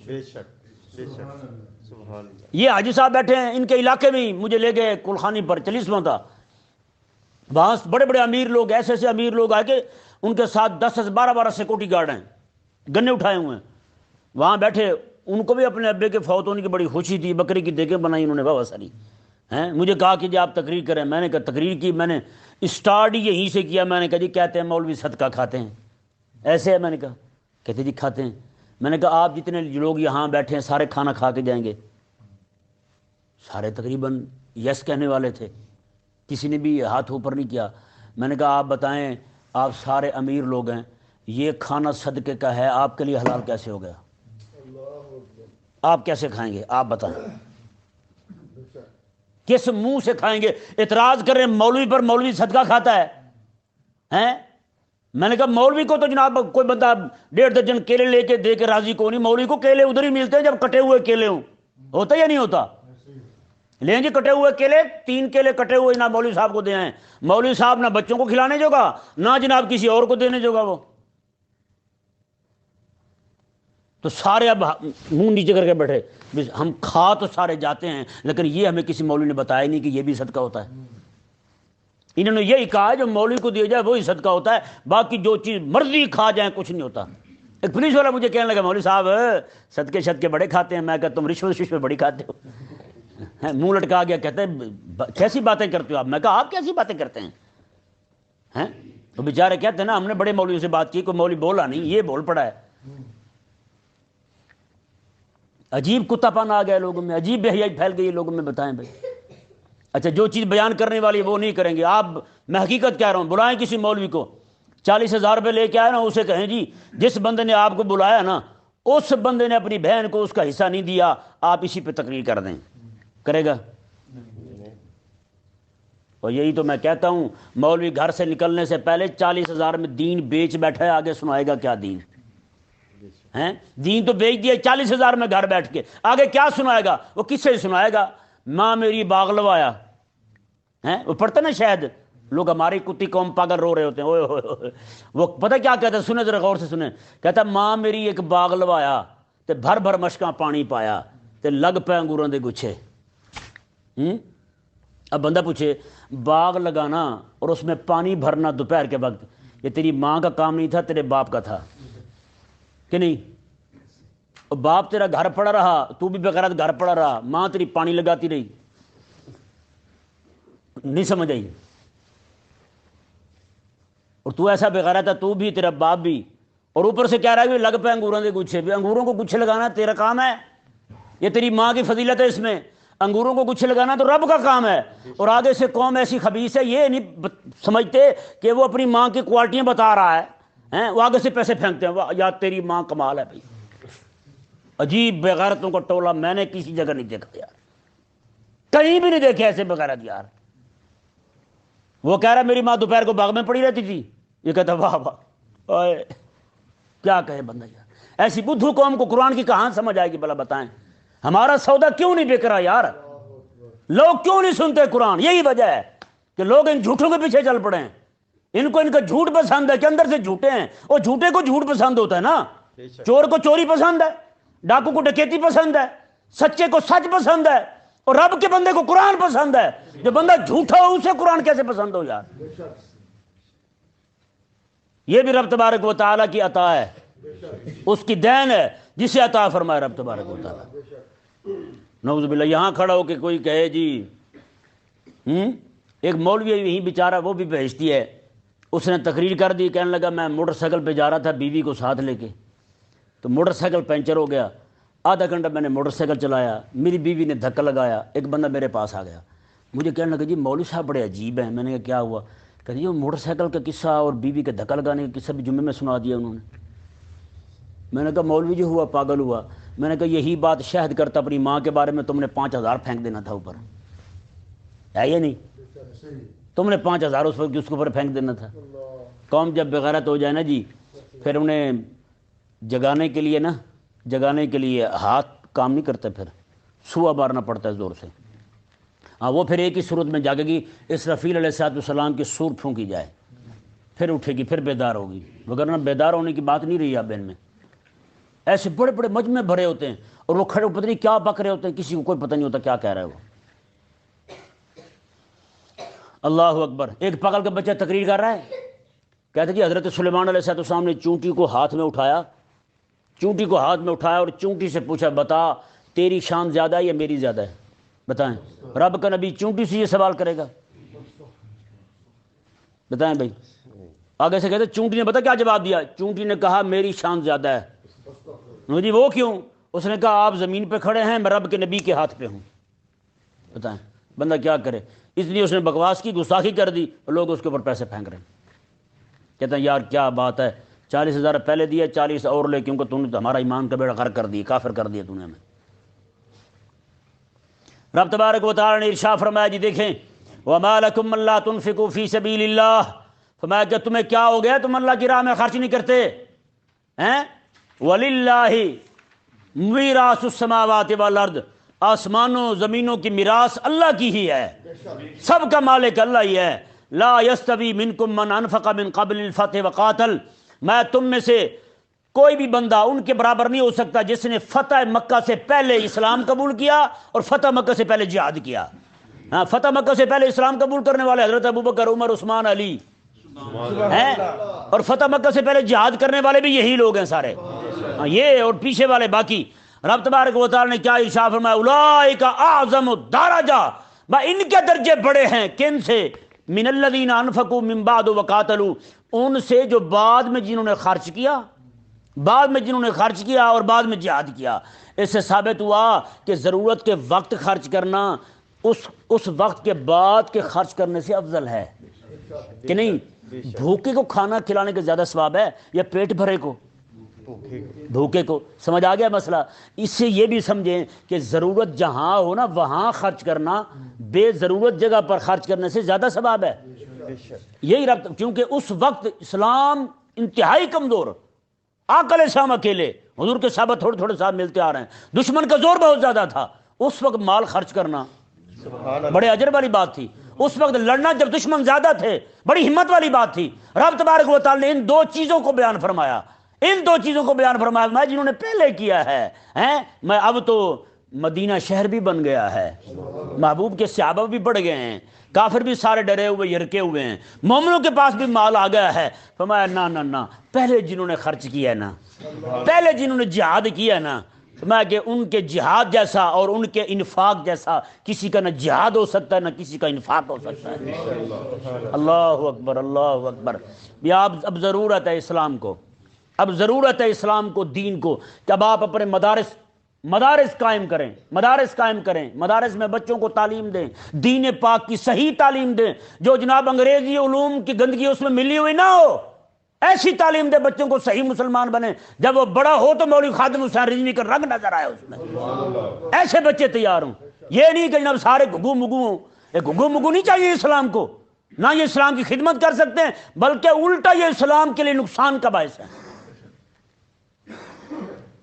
بے شک سبحان اللہ۔ یہ حاجی صاحب بیٹھے ہیں، ان کے علاقے میں ہی مجھے لے گئے کلخانی پر 40واں تھا، وہاں بڑے بڑے امیر لوگ، ایسے امیر لوگ آئے کہ ان کے ساتھ 10-12 سیکورٹی گارڈ ہیں، گنے اٹھائے ہوئے ہیں، وہاں بیٹھے۔ ان کو بھی اپنے ابے کے فوت ہونے کی بڑی خوشی تھی، بکری کی دیگیں بنائی انہوں نے بہت ساری ہیں۔ مجھے کہا کہ جی آپ تقریر کریں، میں نے کہا تقریر کی، میں نے اسٹارٹ ہی یہیں سے کیا، میں نے کہا جی کہتے ہیں مولوی صدقہ کھاتے ہیں، ایسے ہے، میں نے کہا، کہتے جی کھاتے ہیں۔ میں نے کہا آپ جتنے لوگ یہاں بیٹھے ہیں سارے کھانا کھا کے جائیں گے؟ سارے تقریباً یس کہنے والے تھے، کسی نے بھی ہاتھ اوپر نہیں کیا۔ میں نے کہا آپ بتائیں، آپ سارے امیر لوگ ہیں، یہ کھانا صدقے کا ہے، آپ کے لیے حلال کیسے ہو گیا؟ آپ کیسے کھائیں گے؟ آپ بتائیں، کس منہ سے کھائیں گے؟ اعتراض کر رہے ہیں مولوی پر، مولوی صدقہ کھاتا ہے ہیں؟ میں نے کہا مولوی کو تو جناب کوئی بندہ 1.5 درجن کیلے لے کے دے کے راضی کو نہیں، مولوی کو کیلے ادھر ہی ملتے ہیں جب کٹے ہوئے کیلے ہوں، ہوتا یا نہیں ہوتا؟ لیں جی کٹے ہوئے کیلے، 3 کیلے کٹے ہوئے جناب مولوی صاحب کو دے آئیں، مولوی صاحب نہ بچوں کو کھلانے جوگا، نہ جناب کسی اور کو دینے جوگا، وہ تو سارے اب منہ نیچے کر کے بیٹھے، ہم کھا تو سارے جاتے ہیں لیکن یہ ہمیں کسی مولوی نے بتایا نہیں کہ یہ بھی صدقہ ہوتا ہے۔ انہوں نے یہی کہا جو مولوی کو دیا جائے وہی صدقہ ہوتا ہے، باقی جو چیز مرضی کھا جائیں کچھ نہیں ہوتا۔ ایک پولیس والا مجھے کہنے لگا مولوی صاحب صدقے شدقے بڑے کھاتے ہیں، میں کہا تم رشوت بڑی کھاتے ہو، منہ لٹکا گیا، کہتے ہیں کیسی باتیں کرتے ہو آپ؟ میں کہا آپ کیسی باتیں کرتے ہیں؟ تو بیچارے کہتے ہیں نا ہم نے بڑے مولوی سے بات کی، کوئی مولوی بولا نہیں، یہ بول پڑا ہے۔ عجیب کتا پن آ گیا لوگوں میں، عجیب بے حیائی پھیل گئی لوگوں میں، بتائیں بھائی۔ اچھا جو چیز بیان کرنے والی وہ نہیں کریں گے آپ، میں حقیقت کہہ رہا ہوں، بلائیں کسی مولوی کو، 40,000 روپے لے کے آئے نا، اسے کہیں جی جس بندے نے آپ کو بلایا نا اس بندے نے اپنی بہن کو اس کا حصہ نہیں دیا، آپ اسی پہ تقریر کر دیں، کرے گا؟ اور یہی تو میں کہتا ہوں مولوی گھر سے نکلنے سے پہلے 40,000 میں دین بیچ بیٹھا ہے، آگے سنائے گا کیا دین ہیں؟ دین تو بیچ دیا 40,000 میں گھر بیٹھ کے، آگے کیا سنائے گا؟ وہ کس سے سنائے گا؟ ماں میری باغ لوایا ہیں، وہ پڑھتا نا شاید، لوگ ہماری کتی قوم پاگل رو رہے ہوتے ہیں، اوئے ہوئے ہوئے۔ وہ پتہ کیا کہتا ہے؟ سنیں ذرا غور سے سنیں، کہتا ماں میری ایک باغ لوایا تے بھر بھر مشکاں پانی پایا تے لگ پے انگوراں دے گچھے۔ اب بندہ پوچھے باغ لگانا اور اس میں پانی بھرنا دوپہر کے وقت، یہ تیری ماں کا کام نہیں تھا، تیرے باپ کا تھا کہ نہیں؟ اور باپ تیرا گھر پڑا رہا، تو بھی بغیرت گھر پڑا رہا، ماں تیری پانی لگاتی رہی، نہیں سمجھ آئی؟ اور تو ایسا بغیرت ہے، تو بھی تیرا باپ بھی، اور اوپر سے کہہ رہا ہے کہ لگ پہ انگوروں کے گچھے بھی، انگوروں کو گچھے لگانا تیرا کام ہے؟ یہ تیری ماں کی فضیلت ہے اس میں، انگوروں کو گچھے لگانا تو رب کا کام ہے۔ اور آگے سے قوم ایسی خبیث ہے، یہ نہیں سمجھتے کہ وہ اپنی ماں کی کوالٹیاں بتا رہا ہے، وہ آگے سے پیسے پھینکتے ہیں، یا تیری ماں کمال ہے بھائی، عجیب بغیرتوں کا ٹولہ میں نے کسی جگہ نہیں دیکھا یار، کہیں بھی نہیں دیکھے ایسے بغیرت یار۔ وہ کہہ رہا میری ماں دوپہر کو باغ میں پڑی رہتی تھی، یہ کہتا واہ واہ، اوئے کیا کہے بندہ یار۔ ایسی بدھو قوم کو قرآن کی کہاں سمجھ آئے گی بھلا بتائیں؟ ہمارا سودا کیوں نہیں بک رہا یار؟ لوگ کیوں نہیں سنتے قرآن؟ یہی وجہ ہے کہ لوگ ان جھوٹوں کے پیچھے چل پڑے ہیں۔ ان کو ان کا جھوٹ پسند ہے کہ اندر سے جھوٹے ہیں، اور جھوٹے کو جھوٹ پسند ہوتا ہے نا، چور کو چوری پسند ہے، ڈاکو کو ڈکیتی پسند ہے، سچے کو سچ پسند ہے، اور رب کے بندے کو قرآن پسند ہے۔ جو بندہ جھوٹا ہو اسے قرآن کیسے پسند ہو یار؟ یہ بھی رب تبارک و تعالیٰ کی عطا ہے، اس کی دین ہے جسے عطا فرمائے رب تبارک و تعالیٰ۔ نعوذ باللہ یہاں کھڑا ہو کے کوئی کہے جی ایک مولوی یہیں بیچارہ وہ بھی بھیجتی ہے، اس نے تقریر کر دی، کہنے لگا میں موٹر سائیکل پہ جا رہا تھا بیوی کو ساتھ لے کے، تو موٹر سائیکل پنچر ہو گیا، آدھا گھنٹہ میں نے موٹر سائیکل چلایا، میری بیوی نے دھکا لگایا، ایک بندہ میرے پاس آ گیا، مجھے کہنے لگا جی مولوی صاحب بڑے عجیب ہیں۔ میں نے کہا کیا ہوا؟ کہ وہ موٹر سائیکل کا قصہ اور بیوی کے دھکا لگانے کا قصہ بھی جمعے میں سنا دیا انہوں نے۔ میں نے کہا مولوی جو ہوا پاگل ہوا۔ میں نے کہا یہی بات شہد کرتا اپنی ماں کے بارے میں، تم نے 5,000 پھینک دینا تھا اوپر، ہے یہ نہیں؟ تم نے 5,000 اس وقت اس کے اوپر پھینک دینا تھا۔ قوم جب بغیرت ہو جائے نا جی، پھر انہیں جگانے کے لیے ہاتھ کام نہیں کرتے، پھر سوا مارنا پڑتا ہے زور سے۔ ہاں وہ پھر ایک ہی صورت میں جاگے گی، اسرافیل علیہ السلام کی سور پھونکی جائے، پھر اٹھے گی، پھر بیدار ہوگی، وگرنہ بیدار ہونے کی بات نہیں رہی اب ان میں۔ ایسے بڑے بڑے مجمع بھرے ہوتے ہیں اور وہ کھڑے پتہ نہیں کیا بک رہے ہوتے ہیں، کسی کو کوئی پتہ نہیں ہوتا کیا کہہ رہا ہے وہ۔ اللہ اکبر۔ ایک پاگل کا بچہ تقریر کر رہا ہے، کہتے کہ حضرت سلیمان علیہ السلام نے چونٹی کو ہاتھ میں اٹھایا، اور چونٹی سے پوچھا بتا تیری شان زیادہ ہے یا میری زیادہ ہے؟ بتائیں، رب کا نبی چونٹی سے یہ سوال کرے گا؟ بتائیں بھائی۔ آگے سے کہتے چونٹی نے بتا کیا جواب دیا؟ چونٹی نے کہا میری شان زیادہ ہے۔ جی وہ کیوں؟ اس نے کہا آپ زمین پہ کھڑے ہیں، میں رب کے نبی کے ہاتھ پہ ہوں۔ بتائیں بندہ کیا کرے؟ اس لیے اس نے بکواس کی، گستاخی کر دی، اور لوگ اس کے اوپر پیسے پھینک رہے ہیں۔ کہتے ہیں یار کیا بات ہے، 40,000 پہلے دیا، 40 اور لے، کیونکہ تم نے تو ہمارا ایمان کا بیڑا غرق کر دیا، کافر کر دیا تو نے ہمیں۔ رب تبارک و تعالی نے ارشاد فرمایا جی دیکھیں، وَمَا لَكُمْ أَلَّا تُنْفِقُوا فِي سَبِيلِ اللَّهِ، فرمایا کہ تمہیں کیا ہو گیا تم اللہ کی راہ میں خرچ نہیں کرتے ہیں؟ وَلِلَّهِ مِيرَاثُ السَّمَاوَاتِ وَالْأَرْضِ، آسمانوں زمینوں کی میراث اللہ کی ہی ہے، سب کا مالک اللہ ہی ہے۔ لا يستوي منكم من انفق من قبل الفتح وقاتل، میں تم میں سے کوئی بھی بندہ ان کے برابر نہیں ہو سکتا جس نے فتح مکہ سے پہلے اسلام قبول کیا اور فتح مکہ سے پہلے جہاد کیا۔ ہاں، فتح مکہ سے پہلے اسلام قبول کرنے والے حضرت ابوبکر، عمر، عثمان، علی ہیں، اور فتح مکہ سے پہلے جہاد کرنے والے بھی یہی لوگ ہیں سارے، ہاں یہ اور پیچھے والے باقی۔ رب تبارک و تعالی نے کیا ارشاد فرمایا؟ اولئک اعظم درجہ، ان کے درجے بڑے ہیں کن سے؟ من الذین انفقوا من بعد وقاتلوا، ان سے جو بعد میں جنہوں نے خرچ کیا، اور بعد میں جہاد کیا۔ اس سے ثابت ہوا کہ ضرورت کے وقت خرچ کرنا اس وقت کے بعد کے خرچ کرنے سے افضل ہے کہ نہیں؟ بھوکے کو کھانا کھلانے کا زیادہ ثواب ہے یا پیٹ بھرے کو؟ بھوکے کو۔ سمجھ آ گیا مسئلہ؟ اس سے یہ بھی سمجھیں کہ ضرورت جہاں ہو نا وہاں خرچ کرنا بے ضرورت جگہ پر خرچ کرنے سے زیادہ ثواب ہے۔ یہی ربط، کیونکہ اس وقت اسلام انتہائی کمزور، آقل اسلام اکیلے، حضور کے صحابہ تھوڑے تھوڑے ساتھ ملتے آ رہے ہیں، دشمن کا زور بہت زیادہ تھا، اس وقت مال خرچ کرنا بڑے اجر والی بات تھی۔ اس وقت لڑنا جب دشمن زیادہ تھے بڑی ہمت والی بات تھی۔ رب تبارک و تعالی نے ان دو چیزوں کو بیان فرمایا، جنہوں نے پہلے کیا ہے۔ میں اب تو مدینہ شہر بھی بن گیا ہے، محبوب کے صحابہ بھی بڑھ گئے ہیں، کافر بھی سارے ڈرے ہوئے یرکے ہوئے ہیں، مومنوں کے پاس بھی مال آ گیا ہے۔ فرمایا نہ پہلے جنہوں نے خرچ کیا ہے نا، پہلے جنہوں نے جہاد کیا ہے نا، فرمایا کہ ان کے جہاد جیسا اور ان کے انفاق جیسا کسی کا نہ جہاد ہو سکتا ہے نہ کسی کا انفاق ہو سکتا ہے۔ اللہ اکبر، اللہ اکبر۔ اب ضرورت ہے اسلام کو، اب ضرورت ہے اسلام کو، دین کو، کہ اب آپ اپنے مدارس قائم کریں، مدارس میں بچوں کو تعلیم دیں، دین پاک کی صحیح تعلیم دیں، جو جناب انگریزی علوم کی گندگی اس میں ملی ہوئی نہ ہو، ایسی تعلیم دے بچوں کو صحیح مسلمان بنے، جب وہ بڑا ہو تو مولوی خادم حسین رضوی کا رنگ نظر آئے اس میں، ایسے بچے تیار ہوں۔ یہ نہیں کہ جناب سارے گھگو مگو ہوں، یہ گھگو مگو نہیں چاہیے اسلام کو، نہ یہ اسلام کی خدمت کر سکتے ہیں، بلکہ الٹا یہ اسلام کے لیے نقصان کا باعث ہے۔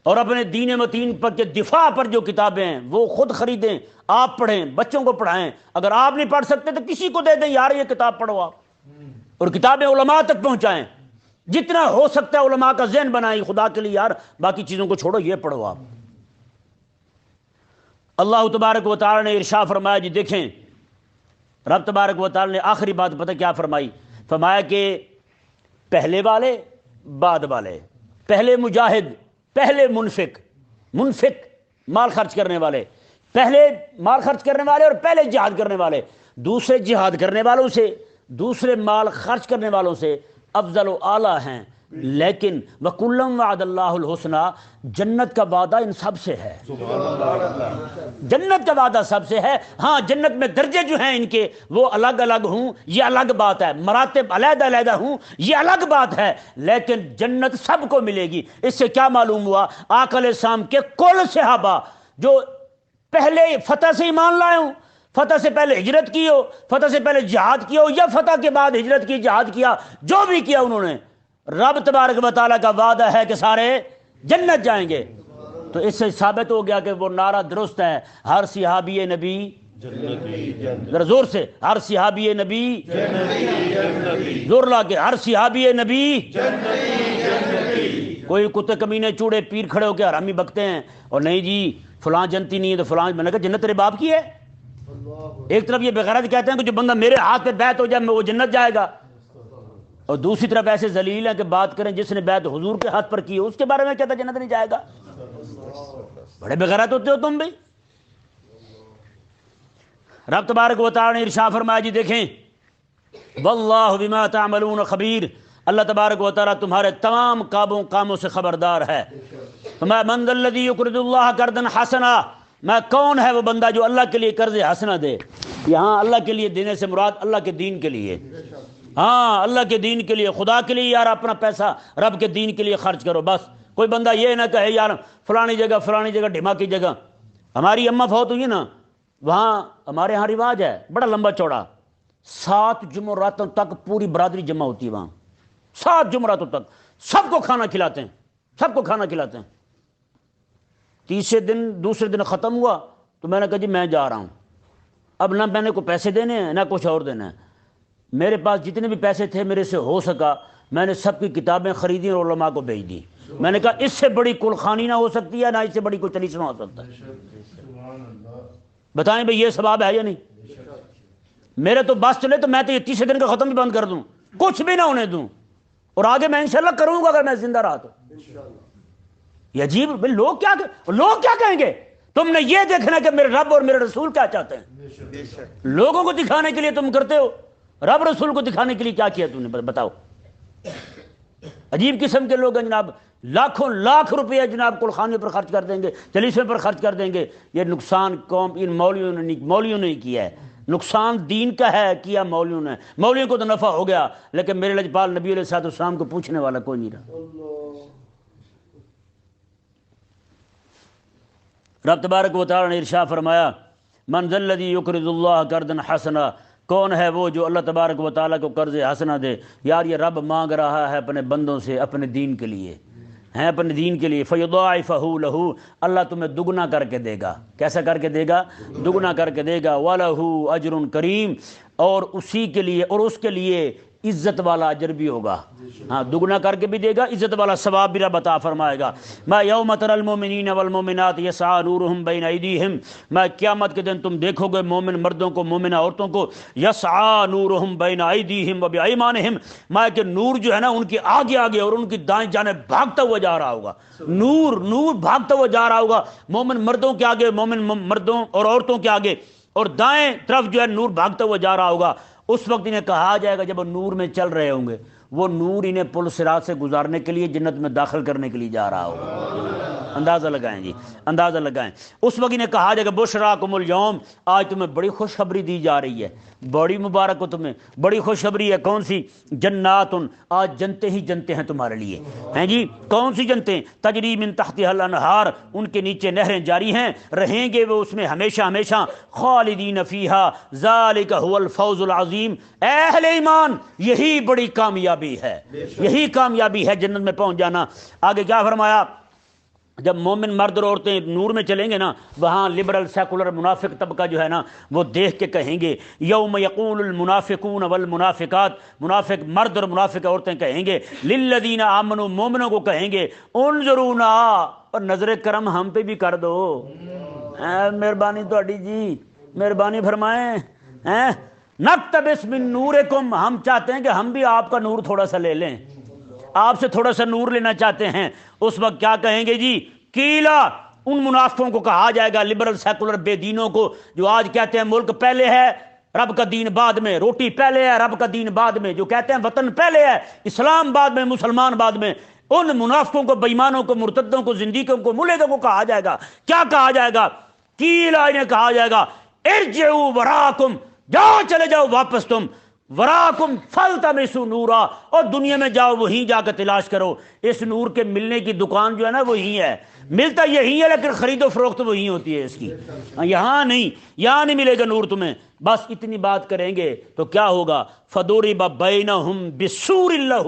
اور اپنے دین متین پر کے دفاع پر جو کتابیں ہیں وہ خود خریدیں، آپ پڑھیں، بچوں کو پڑھائیں۔ اگر آپ نہیں پڑھ سکتے تو کسی کو دے دیں، یار یہ کتاب پڑھو آپ، اور کتابیں علماء تک پہنچائیں، جتنا ہو سکتا ہے علماء کا ذہن بنائیں خدا کے لیے، یار باقی چیزوں کو چھوڑو، یہ پڑھو آپ۔ اللہ تبارک و تعالی نے ارشاد فرمایا، جی دیکھیں رب تبارک و تعالی نے آخری بات پتہ کیا فرمائی؟ فرمایا کہ پہلے والے بعد والے، پہلے مجاہد، پہلے منفق مال خرچ کرنے والے، پہلے مال خرچ کرنے والے اور پہلے جہاد کرنے والے، دوسرے جہاد کرنے والوں سے، دوسرے مال خرچ کرنے والوں سے افضل و اعلیٰ ہیں، لیکن وَكُلًّا وَعَدَ اللَّهُ الْحُسْنَى، جنت کا وعدہ ان سب سے ہے، جنت کا وعدہ سب سے ہے۔ ہاں جنت میں درجے جو ہیں ان کے وہ الگ الگ ہوں، یہ الگ بات ہے، مراتب علیحدہ علیحدہ ہوں، یہ الگ بات ہے، لیکن جنت سب کو ملے گی۔ اس سے کیا معلوم ہوا؟ آقا علیہ السلام کے کل صحابہ جو پہلے فتح سے ایمان لائے ہوں، فتح سے پہلے ہجرت کی ہو، فتح سے پہلے جہاد کیا ہو، یا فتح کے بعد ہجرت کی، جہاد کیا، جو بھی کیا انہوں نے، رب تبارک و تعالیٰ کا وعدہ ہے کہ سارے جنت جائیں گے۔ تو اس سے ثابت ہو گیا کہ وہ نعرہ درست ہے، ہر صحابی نبی ذرا زور سے، ہر صحابی نبی زور لا کے، ہر صحابی نبی۔ کوئی کتے کمینے چوڑے پیر کھڑے ہو کے حرامی بکتے ہیں، اور نہیں جی فلاں جنتی نہیں ہے تو فلاں، میں نے کہا جنت تیرے باپ کی ہے؟ ایک طرف یہ بغیرت کہتے ہیں کہ جو بندہ میرے ہاتھ پہ بیعت ہو جائے وہ جنت جائے گا، اور دوسری طرف ایسے ذلیل ہیں کہ بات کریں جس نے بیعت حضور کے ہاتھ پر کی اس کے بارے میں کہتا جنت نہیں جائے گا۔ بڑے بغیرت ہوتے ہو تم بھی۔ رب تبارک و تعالی نے ارشاد فرمایا، جی دیکھیں واللہ بما تعملون خبیر، اللہ تبارک و تعالی تمہارے تمام کاموں سے خبردار ہے۔ فرمایا من ذا الذی یقرض اللہ قرضا حسنا، میں کون ہے وہ بندہ جو اللہ کے لیے قرض حسنہ دے؟ یہاں اللہ کے لیے دینے سے مراد اللہ کے دین کے لیے، ہاں اللہ کے دین کے لیے، خدا کے لیے یار اپنا پیسہ رب کے دین کے لیے خرچ کرو بس۔ کوئی بندہ یہ نہ کہے یار فلانی جگہ ڈھما کی جگہ، ہماری اماں فوت ہوئی نا، وہاں ہمارے ہاں رواج ہے بڑا لمبا چوڑا، 7 جمعراتوں تک پوری برادری جمع ہوتی ہے وہاں، 7 جمعراتوں تک سب کو کھانا کھلاتے ہیں، سب کو کھانا کھلاتے ہیں۔ تیسرے دن دوسرے دن ختم ہوا تو میں نے کہا جی میں جا رہا ہوں، اب نہ میں نے کو پیسے دینے ہیں نہ کچھ اور دینا ہے۔ میرے پاس جتنے بھی پیسے تھے میرے سے ہو سکا میں نے سب کی کتابیں خریدی اور علماء کو بھیج دی۔ میں نے کہا اس سے بڑی کلخانی نہ ہو سکتی ہے، نہ اس سے بڑی کوئی تلیسن ہو سکتا ہے۔ بتائیں بھئی یہ ثواب ہے یا نہیں؟ میرے تو بس چلے تو میں تو یہ تیسرے دن کا ختم بھی بند کر دوں، کچھ بھی نہ ہونے دوں، اور آگے میں انشاءاللہ کروں گا اگر میں زندہ رہا تو۔ یہ عجیب بھئی لوگ کیا کہیں گے؟ تم نے یہ دیکھنا کہ میرے رب اور میرے رسول کیا چاہتے ہیں، لوگوں کو دکھانے کے لیے تم کرتے ہو، رب رسول کو دکھانے کے لیے کیا کیا تم نے بتاؤ؟ عجیب قسم کے لوگ ہیں جناب، لاکھوں لاکھ روپے جناب کلخانیوں پر خرچ کر دیں گے، چلیسوں پر خرچ کر دیں گے۔ یہ نقصان قوم ان مولویوں نے کیا ہے، نقصان دین کا ہے کیا مولویوں نے۔ مولویوں کو تو نفع ہو گیا، لیکن میرے لجپال نبی علیہ الصلوۃ والسلام کو پوچھنے والا کوئی نہیں رہا۔ رب تبارک و تعالی نے ارشاد فرمایا من ذا الذی یقرض اللہ قرضا حسنا، کون ہے وہ جو اللہ تبارک و تعالیٰ کو قرض حسنہ دے؟ یار یہ رب مانگ رہا ہے اپنے بندوں سے اپنے دین کے لیے، ہیں اپنے دین کے لیے، فَيُضَاعِفَهُ لَهُ، اللہ تمہیں دگنا کر کے دے گا۔ کیسا کر کے دے گا؟ دگنا کر کے دے گا۔ وَلَهُ أَجْرٌ كَرِيمٌ، اور اسی کے لیے اور اس کے لیے عزت والا اجر بھی ہوگا، ہاں دگنا کر کے بھی دے گا، عزت والا ثواب بھی رب عطا فرمائے گا۔ میں یوم تری المؤمنین والمؤمنات یسعی نورہم بین ایدیہم، میں قیامت کے دن تم دیکھو گے مومن مردوں کو مومنہ عورتوں کو، یسعی نورہم بین ایدیہم وبایمانہم، میں کہ نور جو ہے نا ان کے آگے آگے اور ان کی دائیں جانب بھاگتا ہوا جا رہا ہوگا، نور بھاگتا ہوا جا رہا ہوگا، مومن مردوں کے آگے، مومن مردوں اور عورتوں کے آگے، اور دائیں طرف جو ہے نور بھاگتا ہوا جا رہا ہوگا۔ اس وقت انہیں کہا جائے گا جب وہ نور میں چل رہے ہوں گے، وہ نور انہیں پل صراط سے گزارنے کے لیے جنت میں داخل کرنے کے لیے جا رہا ہوگا۔ اندازہ لگائیں جی، اندازہ لگائیں۔ اس وقت نے کہا جائے کہ بشراکم الیوم، آج تمہیں بڑی خوشخبری دی جا رہی ہے، بڑی مبارک ہو تمہیں، بڑی خوشخبری ہے۔ کون سی؟ جنات، آج جنتے ہی جنتے ہیں تمہارے لیے، ہیں جی۔ کون سی جنتیں؟ تجری من تحتها الانہار، ان کے نیچے نہریں جاری ہیں، رہیں گے وہ اس میں ہمیشہ ہمیشہ، خالدین فیہا ذالک هو الفوز العظیم۔ اے اہل ایمان، یہی بڑی کامیابی ہے، یہی کامیابی ہے جنت میں پہنچ جانا۔ آگے کیا فرمایا؟ جب مومن مرد اور عورتیں نور میں چلیں گے نا، وہاں لبرل سیکولر منافق طبقہ جو ہے نا، وہ دیکھ کے کہیں گے، یوم یقول المنافقون والمنافقات، منافق مرد اور منافق عورتیں کہیں گے، للذین آمنوا، مومنوں کو کہیں گے، انظرونا، اور نظر کرم ہم پہ بھی کر دو، مہربانی تہاڈی جی، مہربانی فرمائیں، نقتبس من نورکم، ہم چاہتے ہیں کہ ہم بھی آپ کا نور تھوڑا سا لے لیں، آپ سے تھوڑا سا نور لینا چاہتے ہیں۔ اس وقت کیا کہیں گے جی؟ کیلا، ان منافقوں کو کہا جائے گا، لبرل سیکولر بے دینوں کو، جو آج کہتے ہیں ملک پہلے ہے رب کا دین بعد میں، روٹی پہلے ہے رب کا دین بعد میں، جو کہتے ہیں وطن پہلے ہے اسلام بعد میں مسلمان بعد میں، ان منافقوں کو، بےایمانوں کو، مرتدوں کو، زندیقوں کو، ملحدوں کو کہا جائے گا، کیا کہا جائے گا؟ کیلا، انہیں کہا جائے گا، ارجعوا وراکم، جاؤ چلے جاؤ واپس تم، وراکم فالتمسوا نورا، اور دنیا میں جاؤ وہیں جا کے تلاش کرو، اس نور کے ملنے کی دکان جو ہے نا وہی ہے، ملتا یہی ہے لیکن خرید و فروخت وہی ہوتی ہے اس کی، یہاں نہیں، یہاں نہیں ملے گا نور تمہیں۔ بس اتنی بات کریں گے تو کیا ہوگا؟ فضرب بینہم بسور لہ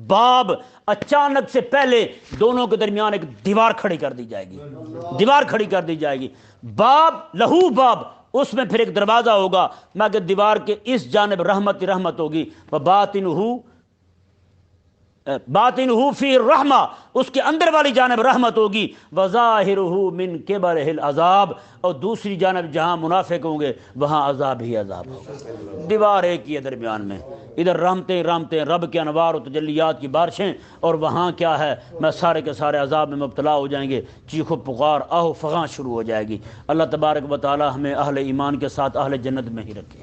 باب، اچانک سے پہلے دونوں کے درمیان ایک دیوار کھڑی کر دی جائے گی، دیوار کھڑی کر دی جائے گی، باب لہو باب، اس میں پھر ایک دروازہ ہوگا، مگر دیوار کے اس جانب رحمت رحمت ہوگی، باطنہ فی الرحمہ، اس کے اندر والی جانب رحمت ہوگی، وظاہرہ من قبلہ العذاب، اور دوسری جانب جہاں منافق ہوں گے وہاں عذاب ہی عذاب ہوگا۔ دیوار ایک ہی ہے درمیان میں، ادھر رحمتیں رحمتیں، رب کے انوار و تجلیات کی بارشیں، اور وہاں کیا ہے؟ میں سارے کے سارے عذاب میں مبتلا ہو جائیں گے، چیخ و پکار، آہ و فغاں شروع ہو جائے گی۔ اللہ تبارک و تعالی ہمیں اہل ایمان کے ساتھ اہل جنت میں ہی رکھے۔